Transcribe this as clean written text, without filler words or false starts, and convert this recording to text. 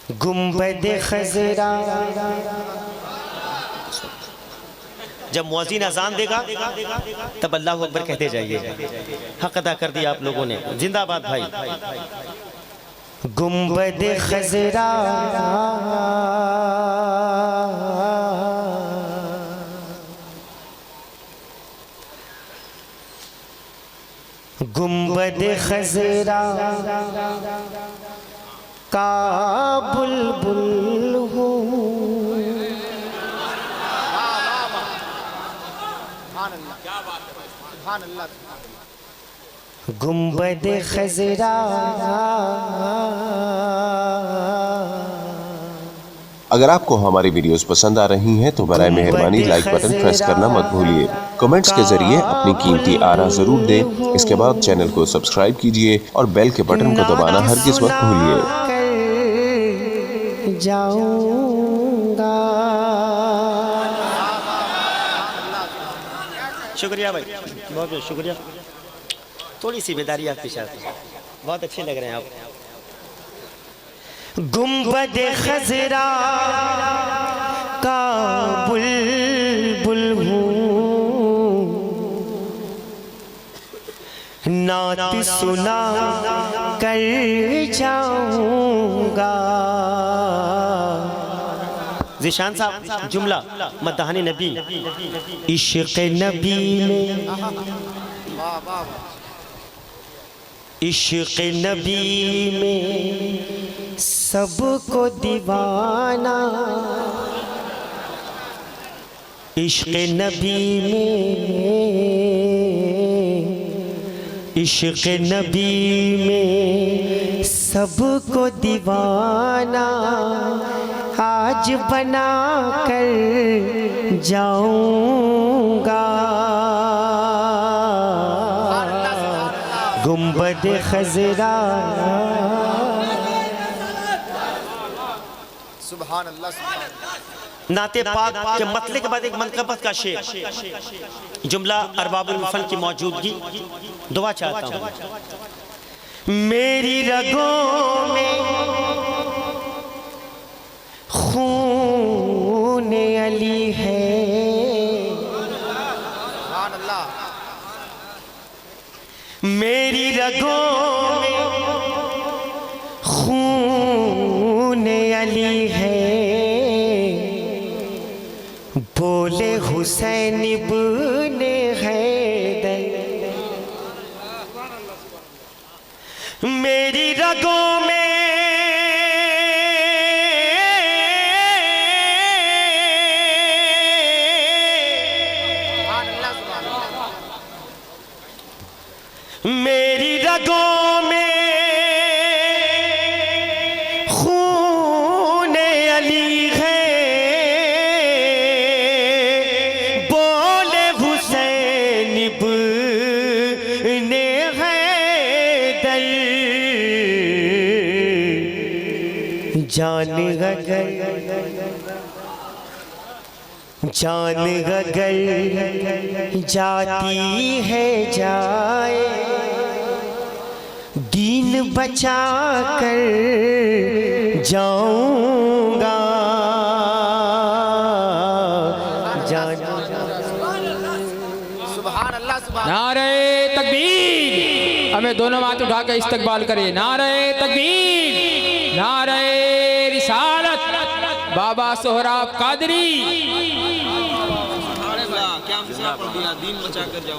गुंबद खजरा। जब मुअज्जिन अजान देगा तब अल्लाह अकबर कहते जाइए। हक अदा कर दिया आप लोगों ने, जिंदाबाद भाई। गुंबद खजरा गुंबद खजरा का बुलबुल हूँ। गुंबद खजरा। अगर आपको हमारी वीडियोस पसंद आ रही हैं तो बराए मेहरबानी लाइक बटन प्रेस करना मत भूलिए। कमेंट्स के जरिए अपनी कीमती आरा जरूर दें। इसके बाद चैनल को सब्सक्राइब कीजिए और बेल के बटन को दबाना हरगिज़ मत भूलिए। शुक्रिया भाई, बहुत बहुत शुक्रिया। थोड़ी सी बेदारी आपके साथ, बहुत अच्छे लग रहे हैं आप। गुंबद खजरा का बुलबुल हूँ, नात सुना कर जाऊंगा। ज़ीशान साहब जुमला मदहानी नबी। इश्क़ नबी में, इश्क़ नबी में सबको दीवाना। इश्क़ नबी में, इश्क़ नबी में सबको दीवाना। आज बना कर जाऊंगा। गुंबद खजरा। सुभान अल्लाह। नाते पाक के मतले के बाद एक मनकबत का शेर, जुमला अरबाबुल फन की मौजूदगी। दुआ चाहता हूँ। मेरी रगों में खून अली है, सुभान अल्लाह। मेरी रगों में खून अली है। बोले हुसैन इब्ने हैदर। मेरी रगों में मेरी रगों में खून अली है। बोले हुसैन इब्ने हैदर। जान अगर जाती है जाए, दीन बचा कर जाऊंगा। सुभान अल्लाह। नारे तकबीर। हमें दोनों हाथ उठा कर इस्तकबाल करें। नारे तकबीर, नारे रिसालत। बाबा सोहराब कादरी। क्या दीन बचा कर जाऊं।